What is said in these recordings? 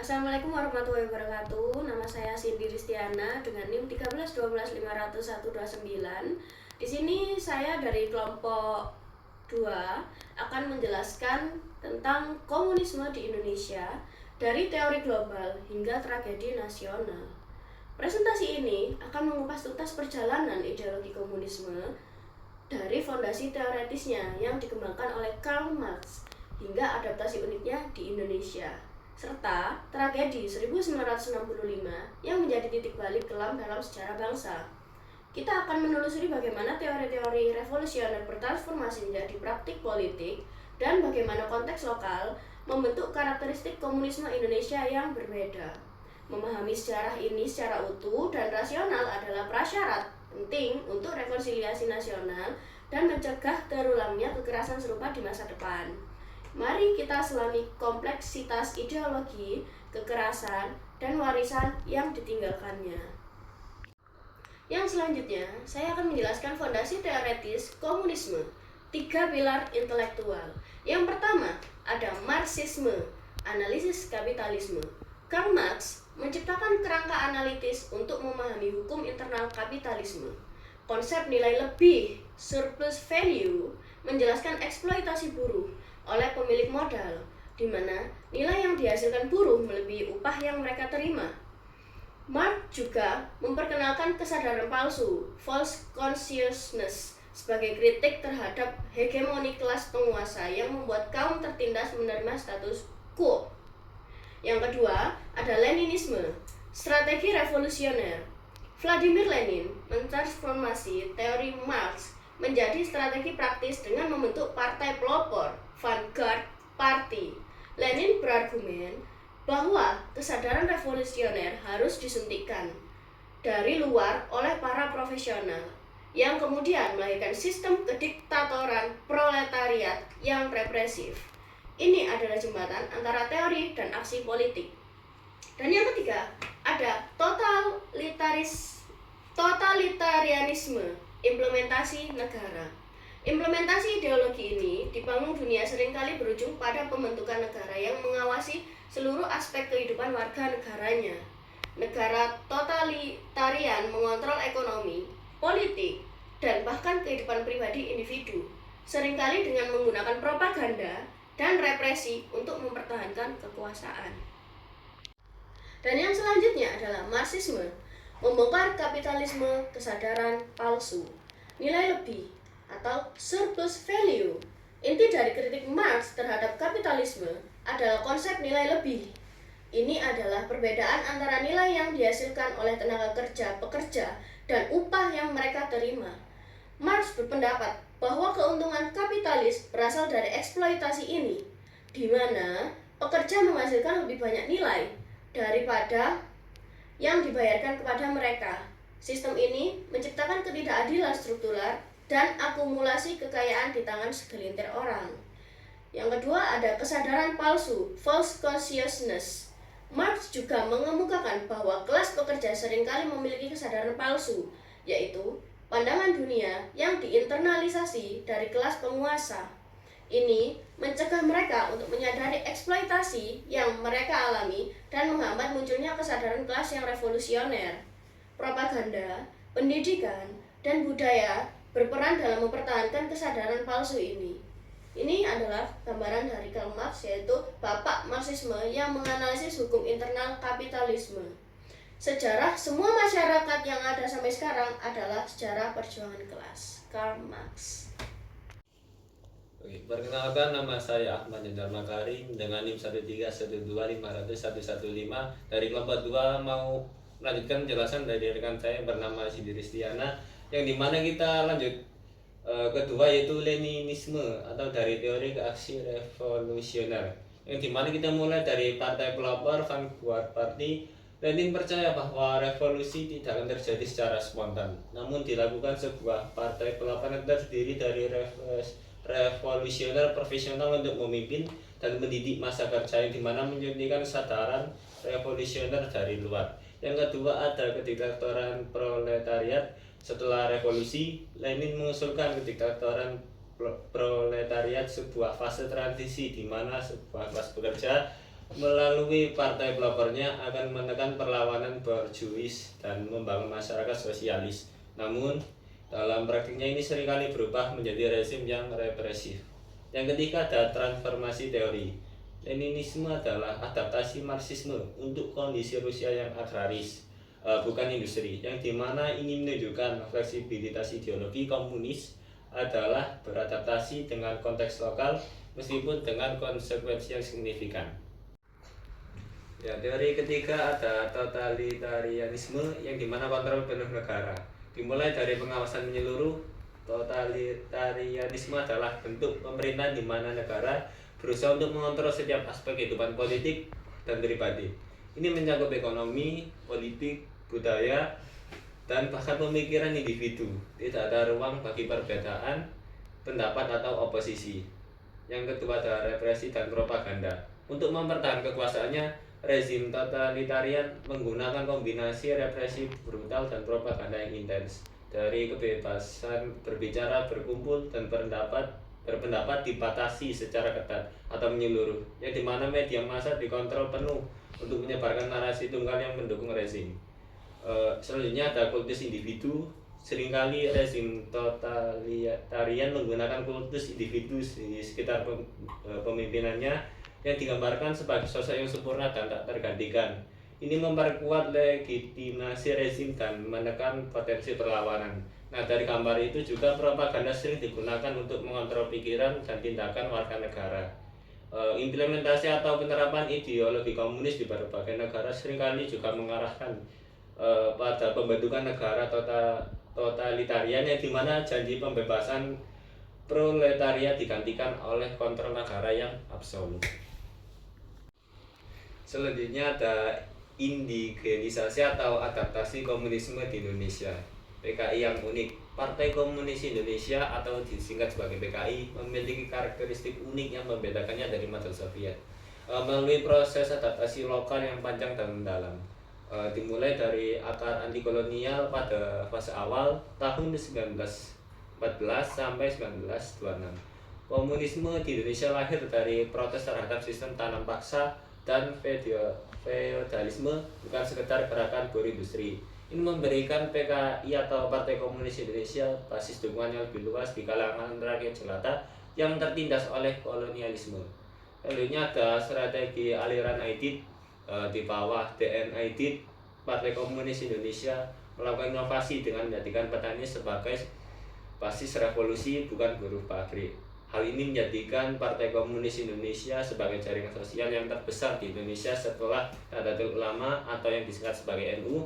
Assalamualaikum warahmatullahi wabarakatuh. Nama saya Cindy Ristiana dengan NIM 13 12 501 129. Di sini saya dari kelompok 2 akan menjelaskan tentang komunisme di Indonesia dari teori global hingga tragedi nasional. Presentasi ini akan mengupas tuntas perjalanan ideologi komunisme dari fondasi teoretisnya yang dikembangkan oleh Karl Marx hingga adaptasi uniknya di Indonesia, serta tragedi 1965 yang menjadi titik balik kelam dalam sejarah bangsa. Kita akan menelusuri bagaimana teori-teori revolusioner bertransformasi menjadi praktik politik dan bagaimana konteks lokal membentuk karakteristik komunisme Indonesia yang berbeda. Memahami sejarah ini secara utuh dan rasional adalah prasyarat penting untuk rekonsiliasi nasional dan mencegah terulangnya kekerasan serupa di masa depan. Mari kita selami kompleksitas ideologi, kekerasan, dan warisan yang ditinggalkannya. Yang selanjutnya, saya akan menjelaskan fondasi teoretis komunisme, 3 pilar intelektual. Yang pertama, ada Marxisme, analisis kapitalisme. Karl Marx menciptakan kerangka analitis untuk memahami hukum internal kapitalisme. Konsep nilai lebih, surplus value, menjelaskan eksploitasi buruh oleh pemilik modal, di mana nilai yang dihasilkan buruh melebihi upah yang mereka terima. Marx juga memperkenalkan kesadaran palsu, false consciousness, sebagai kritik terhadap hegemoni kelas penguasa yang membuat kaum tertindas menerima status quo. Yang kedua, ada Leninisme, strategi revolusioner. Vladimir Lenin mentransformasi teori Marx menjadi strategi praktis dengan membentuk partai pelopor, Vanguard Party. Lenin berargumen bahwa kesadaran revolusioner harus disuntikkan dari luar oleh para profesional, yang kemudian melahirkan sistem kediktatoran proletariat yang represif. Ini adalah jembatan antara teori dan aksi politik. Dan yang ketiga, ada totalitarianisme, implementasi negara. Implementasi ideologi ini dibangun dunia seringkali berujung pada pembentukan negara yang mengawasi seluruh aspek kehidupan warga negaranya. Negara totalitarian mengontrol ekonomi, politik, dan bahkan kehidupan pribadi individu, seringkali dengan menggunakan propaganda dan represi untuk mempertahankan kekuasaan. Dan yang selanjutnya adalah Marxisme, membongkar kapitalisme kesadaran palsu, nilai lebih atau surplus value. Inti dari kritik Marx terhadap kapitalisme adalah konsep nilai lebih. Ini adalah perbedaan antara nilai yang dihasilkan oleh tenaga kerja pekerja dan upah yang mereka terima. Marx berpendapat bahwa keuntungan kapitalis berasal dari eksploitasi ini, di mana pekerja menghasilkan lebih banyak nilai daripada yang dibayarkan kepada mereka. Sistem ini menciptakan ketidakadilan struktural dan akumulasi kekayaan di tangan segelintir orang. Yang kedua ada kesadaran palsu, false consciousness. Marx juga mengemukakan bahwa kelas pekerja seringkali memiliki kesadaran palsu, yaitu pandangan dunia yang diinternalisasi dari kelas penguasa. Ini mencegah mereka untuk menyadari eksploitasi yang mereka alami dan menghambat munculnya kesadaran kelas yang revolusioner. Propaganda, pendidikan, dan budaya berperan dalam mempertahankan kesadaran palsu ini. Ini adalah gambaran dari Karl Marx, yaitu bapak Marxisme yang menganalisis hukum internal kapitalisme. Sejarah semua masyarakat yang ada sampai sekarang adalah sejarah perjuangan kelas. Karl Marx. Oke, perkenalkan, nama saya Ahmad Jendral Makarim dengan NIM 13 12 501 115 dari kelompok 2, mau melanjutkan penjelasan dari rekan saya bernama Cindy Ristiana, yang dimana kita lanjut kedua, yaitu Leninisme atau dari teori ke aksi revolusioner, yang dimana kita mulai dari partai pelopor Vanguard Party. Lenin percaya bahwa revolusi tidak akan terjadi secara spontan, namun dilakukan sebuah partai pelopor yang terdiri dari revolusioner profesional untuk memimpin dan mendidik masa kerja, yang dimana menyuntikkan kesadaran revolusioner dari luar. Yang kedua ada kediktatoran proletariat. Setelah revolusi, Lenin mengusulkan kediktatoran proletariat, sebuah fase transisi di mana sebuah kelas pekerja melalui partai pelopornya akan menekan perlawanan borjuis dan membangun masyarakat sosialis. Namun, dalam praktiknya ini seringkali berubah menjadi rezim yang represif. Yang ketiga ada transformasi teori. Leninisme adalah adaptasi Marxisme untuk kondisi Rusia yang agraris, bukan industri, yang dimana ini menunjukkan fleksibilitas ideologi komunis adalah beradaptasi dengan konteks lokal meskipun dengan konsekuensi yang signifikan. Ya, teori ketiga ada totalitarianisme yang dimana kontrol penuh negara. Dimulai dari pengawasan menyeluruh, totalitarianisme adalah bentuk pemerintahan di mana negara berusaha untuk mengontrol setiap aspek kehidupan politik dan pribadi. Ini mencakup ekonomi, politik, budaya, dan bahkan pemikiran individu. Tidak ada ruang bagi perbedaan pendapat atau oposisi. Yang kedua ada represi dan propaganda. Untuk mempertahankan kekuasaannya, rezim totalitarian menggunakan kombinasi represi brutal dan propaganda yang intens. Dari kebebasan berbicara, berkumpul, dan berpendapat dibatasi secara ketat atau menyeluruh, yang dimana media massa dikontrol penuh untuk menyebarkan narasi tunggal yang mendukung rezim. Selanjutnya ada kultus individu. Seringkali rezim totalitarian menggunakan kultus individu di sekitar pemimpinannya yang digambarkan sebagai sosok yang sempurna dan tak tergantikan. Ini memperkuat legitimasi rezim dan menekan potensi perlawanan. Nah, dari gambar itu juga propaganda sering digunakan untuk mengontrol pikiran dan tindakan warga negara. Implementasi atau penerapan ideologi komunis di berbagai negara seringkali juga mengarahkan pada pembentukan negara totalitarian yang dimana janji pembebasan proletariat digantikan oleh kontrol negara yang absolut. Selanjutnya ada indigenisasi atau adaptasi komunisme di Indonesia. PKI yang unik. Partai Komunis Indonesia atau disingkat sebagai PKI memiliki karakteristik unik yang membedakannya dari model Soviet. Melalui proses adaptasi lokal yang panjang dan mendalam. Dimulai dari akar anti kolonial pada fase awal tahun 1914 sampai 1926. Komunisme di Indonesia lahir dari protes terhadap sistem tanam paksa dan feodalisme, bukan sekedar gerakan buruh industri. Ini memberikan PKI atau Partai Komunis Indonesia basis dukungan yang lebih luas di kalangan rakyat jelata yang tertindas oleh kolonialisme. Selanjutnya ada strategi aliran Aidit. Di bawah DN Aidit, Partai Komunis Indonesia melakukan inovasi dengan menjadikan petani sebagai basis revolusi, bukan buruh pabrik. Hal ini menjadikan Partai Komunis Indonesia sebagai jaringan sosial yang terbesar di Indonesia setelah Nahdlatul Ulama atau yang disingkat sebagai NU.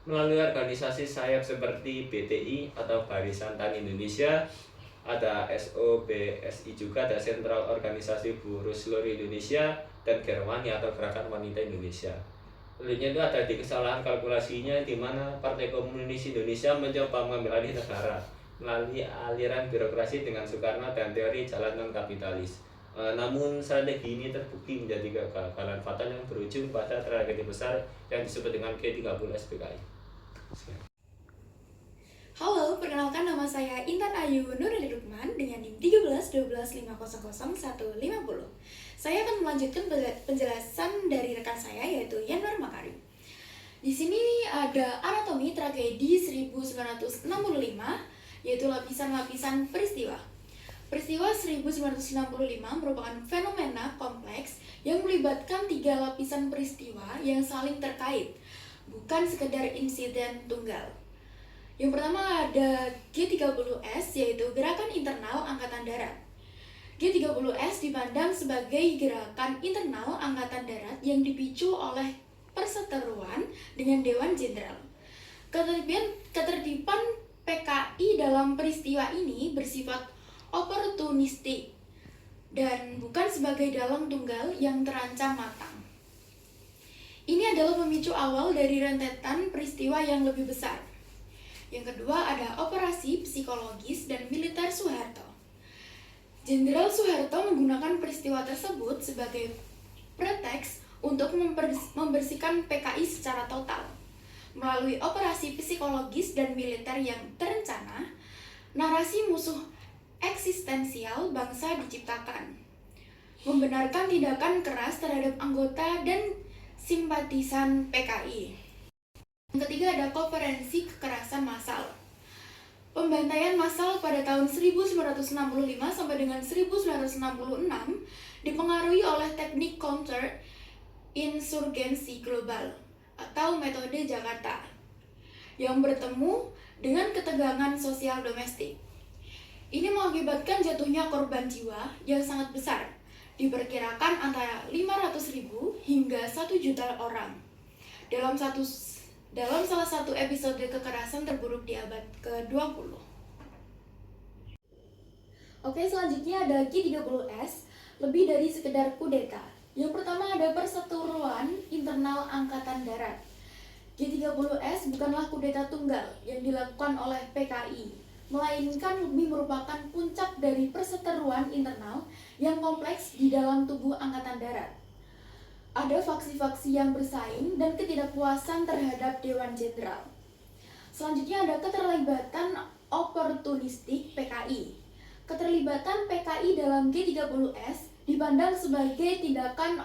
Melalui organisasi sayap seperti BTI atau Barisan Tani Indonesia, ada SOBSI juga, ada Sentral Organisasi Buruh Seluruh Indonesia, dan Gerwani atau Gerakan Wanita Indonesia. Selanjutnya itu ada di kesalahan kalkulasinya, di mana Partai Komunis Indonesia mencoba mengambil alih negara melalui aliran birokrasi dengan Soekarno dan teori jalan non-kapitalis. Namun strategi ini terbukti menjadi kegagalan fatal yang berujung pada tragedi besar yang disebut dengan G30 SPKI. Halo, perkenalkan nama saya Intan Ayu Nuradi Lukman dengan NIM 13 12 500 150. Saya akan melanjutkan penjelasan dari rekan saya yaitu Yanwar Makarim. Di sini ada anatomi tragedi 1965 yaitu lapisan-lapisan peristiwa. Peristiwa 1965 merupakan fenomena kompleks yang melibatkan 3 lapisan peristiwa yang saling terkait, bukan sekedar insiden tunggal. Yang pertama ada G30S, yaitu Gerakan Internal Angkatan Darat. G30S dipandang sebagai gerakan internal Angkatan Darat yang dipicu oleh perseteruan dengan Dewan Jenderal. Ketertiban PKI dalam peristiwa ini bersifat oportunistik dan bukan sebagai dalang tunggal yang terancam matang. Ini adalah pemicu awal dari rentetan peristiwa yang lebih besar. Yang kedua ada operasi psikologis dan militer Soeharto. Jenderal Soeharto menggunakan peristiwa tersebut sebagai preteks untuk membersihkan PKI secara total. Melalui operasi psikologis dan militer yang terencana, narasi musuh eksistensial bangsa diciptakan. membenarkan tindakan keras terhadap anggota dan simpatisan PKI. Yang ketiga ada konferensi kekerasan massal. Pembantaian massal pada tahun 1965 sampai dengan 1966 dipengaruhi oleh teknik counter insurgensi global atau metode Jakarta yang bertemu dengan ketegangan sosial domestik. Ini mengakibatkan jatuhnya korban jiwa yang sangat besar, diperkirakan antara 500.000 hingga 1 juta orang dalam salah satu episode kekerasan terburuk di abad ke-20. Oke, selanjutnya ada G30S, lebih dari sekedar kudeta. Yang pertama ada Perseteruan Internal Angkatan Darat. G30S bukanlah kudeta tunggal yang dilakukan oleh PKI, melainkan lebih merupakan puncak dari perseteruan internal yang kompleks di dalam tubuh Angkatan Darat. Ada faksi-faksi yang bersaing dan ketidakpuasan terhadap Dewan Jenderal. Selanjutnya ada keterlibatan oportunistik PKI. Keterlibatan PKI dalam G30S dipandang sebagai tindakan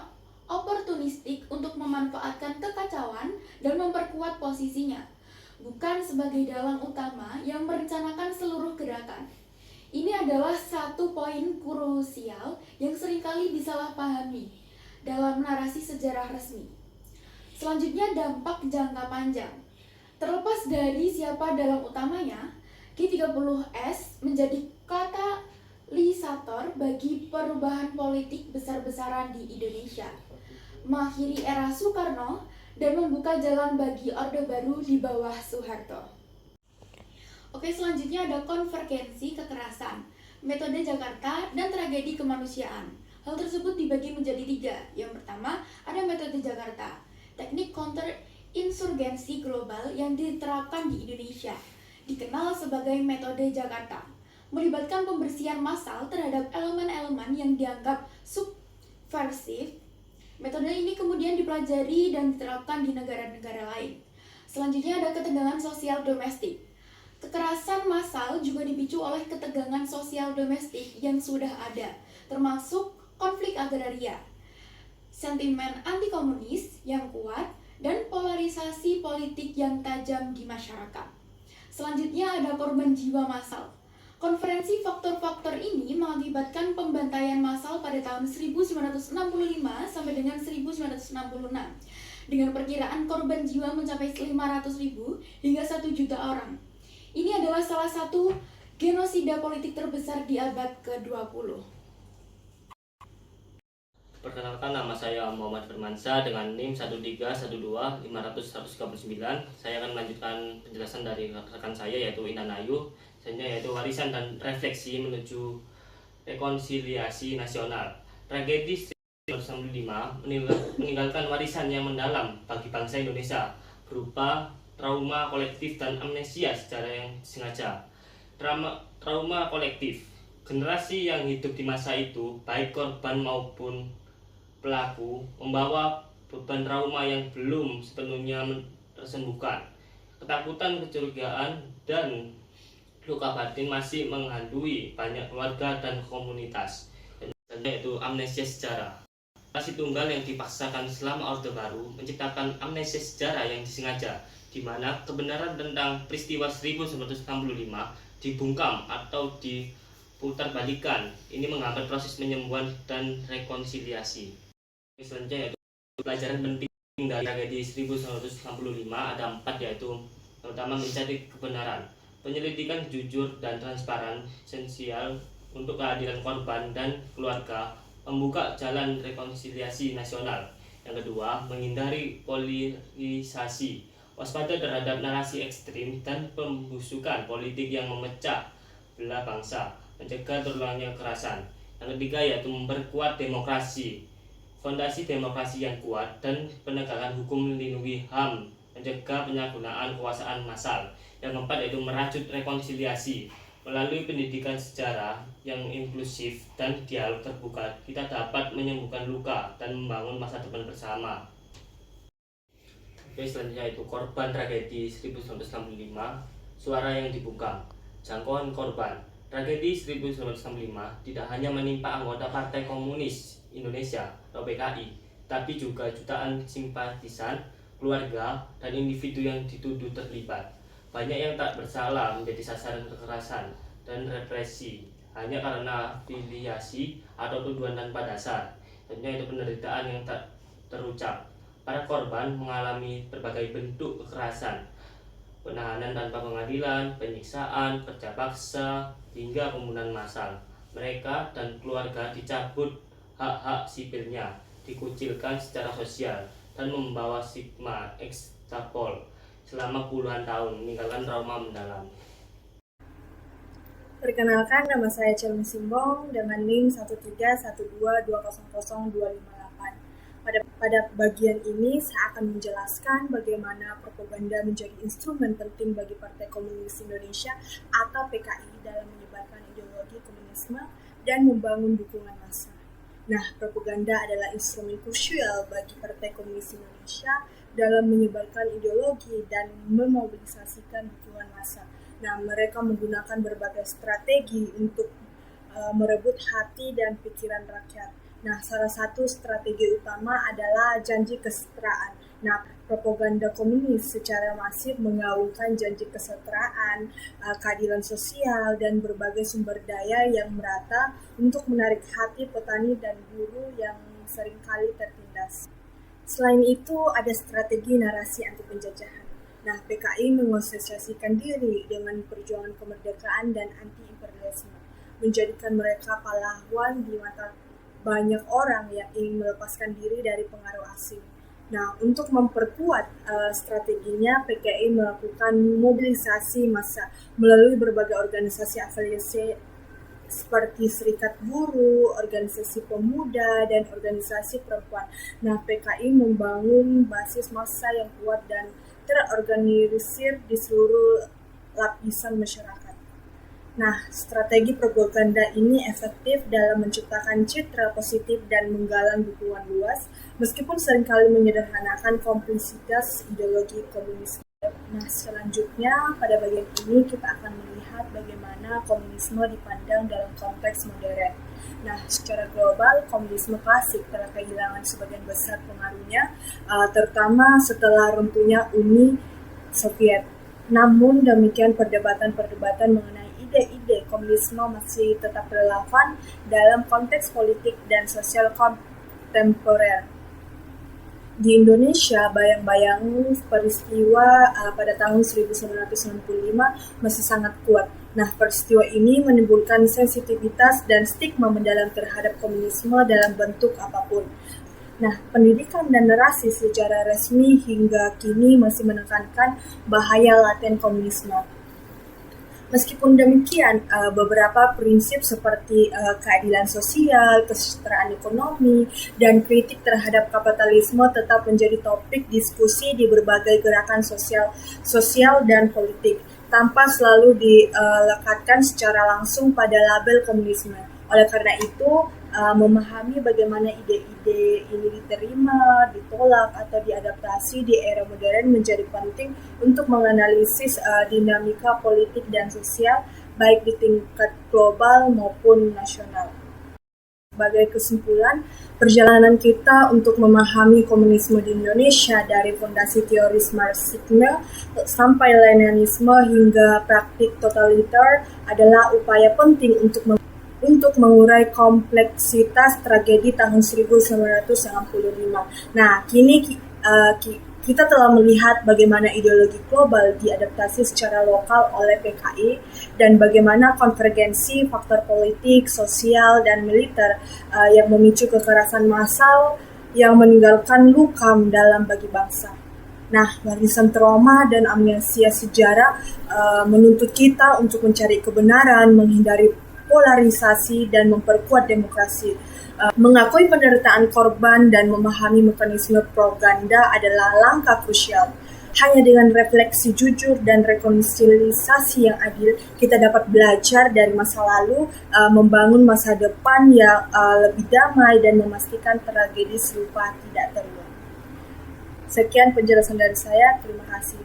oportunistik untuk memanfaatkan kekacauan dan memperkuat posisinya, bukan sebagai dalang utama yang merencanakan seluruh gerakan. Ini adalah satu poin krusial yang seringkali disalahpahami dalam narasi sejarah resmi. Selanjutnya dampak jangka panjang. Terlepas dari siapa dalang utamanya, G30S menjadi katalisator bagi perubahan politik besar-besaran di Indonesia, mengakhiri era Soekarno dan membuka jalan bagi Orde Baru di bawah Soeharto. Oke, selanjutnya ada konvergensi kekerasan, metode Jakarta, dan tragedi kemanusiaan. Hal tersebut dibagi menjadi 3. Yang pertama, ada metode Jakarta, teknik counter insurgensi global yang diterapkan di Indonesia, dikenal sebagai metode Jakarta, melibatkan pembersihan massal terhadap elemen-elemen yang dianggap subversif. Metode ini kemudian dipelajari dan diterapkan di negara-negara lain. Selanjutnya ada ketegangan sosial domestik. Kekerasan massal juga dipicu oleh ketegangan sosial domestik yang sudah ada, termasuk konflik agraria, sentimen anti-komunis yang kuat, dan polarisasi politik yang tajam di masyarakat. Selanjutnya ada korban jiwa massal. Konferensi faktor-faktor ini mengakibatkan pembantaian massal pada tahun 1965 sampai dengan 1966, dengan perkiraan korban jiwa mencapai 500.000 hingga 1 juta orang. Ini adalah salah satu genosida politik terbesar di abad ke-20. Perkenalkan, nama saya Muhammad Firmansyah dengan NIM 131250039. Saya akan melanjutkan penjelasan dari rekan saya yaitu Intan Ayu, yaitu warisan dan refleksi menuju rekonsiliasi nasional. Tragedi 1965 meninggalkan warisan yang mendalam bagi bangsa Indonesia berupa trauma kolektif dan amnesia secara yang sengaja. Trauma kolektif. Generasi yang hidup di masa itu, baik korban maupun pelaku, membawa beban trauma yang belum sepenuhnya tersembuhkan. Ketakutan, kecurigaan, dan luka batin masih menghantui banyak keluarga dan komunitas, yaitu amnesia sejarah. Generasi tunggal yang dipaksakan selama Orde Baru menciptakan amnesia sejarah yang disengaja, di mana kebenaran tentang peristiwa 1965 dibungkam atau diputarbalikkan. Ini menghambat proses penyembuhan dan rekonsiliasi. Selanjutnya yaitu pelajaran penting dari tragedi 1965 ada 4, yaitu pertama, mencari kebenaran. Penyelidikan jujur dan transparan esensial untuk keadilan korban dan keluarga, membuka jalan rekonsiliasi nasional. Yang kedua, menghindari polarisasi, waspada terhadap narasi ekstrim dan pembusukan politik yang memecah belah bangsa, mencegah terulangnya kekerasan. Yang ketiga yaitu memperkuat demokrasi, fondasi demokrasi yang kuat dan penegakan hukum melindungi HAM, mencegah penyalahgunaan kekuasaan massal. Yang keempat yaitu merajut rekonsiliasi. Melalui pendidikan sejarah yang inklusif dan dialog terbuka, kita dapat menyembuhkan luka dan membangun masa depan bersama. Oke, selanjutnya itu korban tragedi 1965, suara yang dibungkam. Jangkauan korban. Tragedi 1965 tidak hanya menimpa anggota Partai Komunis Indonesia atau PKI, tapi juga jutaan simpatisan, keluarga, dan individu yang dituduh terlibat. Banyak yang tak bersalah menjadi sasaran kekerasan dan represi hanya karena afiliasi atau tuduhan tanpa dasar. Tentunya itu penderitaan yang tak terucap. Para korban mengalami berbagai bentuk kekerasan, penahanan tanpa pengadilan, penyiksaan, kerja paksa, hingga pembunuhan massal. Mereka dan keluarga dicabut hak-hak sipilnya, dikucilkan secara sosial, dan membawa stigma ekstapol selama puluhan tahun, meninggalkan trauma mendalam. Perkenalkan, nama saya Celmi Simbong dengan NIM 13122000258. Pada bagian ini, saya akan menjelaskan bagaimana propaganda menjadi instrumen penting bagi Partai Komunis Indonesia atau PKI dalam menyebarkan ideologi komunisme dan membangun dukungan massa. Nah, propaganda adalah instrumen krusial bagi Partai Komunis Indonesia dalam menyebarkan ideologi dan memobilisasikan dukungan massa. Nah, mereka menggunakan berbagai strategi untuk merebut hati dan pikiran rakyat. Nah, salah satu strategi utama adalah janji kesetaraan. Nah, propaganda komunis secara masif menggaungkan janji kesetaraan, keadilan sosial, dan berbagai sumber daya yang merata untuk menarik hati petani dan buruh yang seringkali tertindas. Selain itu, ada strategi narasi anti penjajahan. Nah, PKI mengasosiasikan diri dengan perjuangan kemerdekaan dan anti-imperialisme, menjadikan mereka pahlawan di mata banyak orang yang ingin melepaskan diri dari pengaruh asing. Nah, untuk memperkuat strateginya, PKI melakukan mobilisasi massa melalui berbagai organisasi afiliasi seperti Serikat Buruh, organisasi pemuda, dan organisasi perempuan. Nah, PKI membangun basis massa yang kuat dan terorganisir di seluruh lapisan masyarakat. Nah, strategi propaganda ini efektif dalam menciptakan citra positif dan menggalang dukungan luas, meskipun seringkali menyederhanakan komplisitas ideologi komunis. Nah, selanjutnya pada bagian ini kita akan melihat bagaimana komunisme dipandang dalam konteks modern. Nah, secara global, komunisme klasik telah kehilangan sebagian besar pengaruhnya, terutama setelah runtuhnya Uni Soviet. Namun demikian, perdebatan-perdebatan mengenai ide-ide komunisme masih tetap relevan dalam konteks politik dan sosial kontemporer. Di Indonesia, bayang-bayang peristiwa pada tahun 1995 masih sangat kuat. Nah, peristiwa ini menimbulkan sensitivitas dan stigma mendalam terhadap komunisme dalam bentuk apapun. Nah, pendidikan dan narasi secara resmi hingga kini masih menekankan bahaya laten komunisme. Meskipun demikian, beberapa prinsip seperti keadilan sosial, kesejahteraan ekonomi, dan kritik terhadap kapitalisme tetap menjadi topik diskusi di berbagai gerakan sosial dan politik, tanpa selalu dilekatkan secara langsung pada label komunisme. Oleh karena itu, memahami bagaimana ide-ide ini diterima, ditolak, atau diadaptasi di era modern menjadi penting untuk menganalisis dinamika politik dan sosial, baik di tingkat global maupun nasional. Sebagai kesimpulan, perjalanan kita untuk memahami komunisme di Indonesia dari fondasi teoris Marxisme sampai Leninisme hingga praktik totaliter adalah upaya penting untuk mengurai kompleksitas tragedi tahun 1995. Nah, kini kita telah melihat bagaimana ideologi global diadaptasi secara lokal oleh PKI dan bagaimana konvergensi faktor politik, sosial, dan militer yang memicu kekerasan massal yang meninggalkan luka mendalam bagi bangsa. Nah, warisan trauma dan amnesia sejarah menuntut kita untuk mencari kebenaran, menghindari polarisasi, dan memperkuat demokrasi. Mengakui penderitaan korban dan memahami mekanisme propaganda adalah langkah krusial. Hanya dengan refleksi jujur dan rekonsiliasi yang adil, kita dapat belajar dari masa lalu, membangun masa depan yang lebih damai, dan memastikan tragedi serupa tidak terulang. Sekian penjelasan dari saya, terima kasih.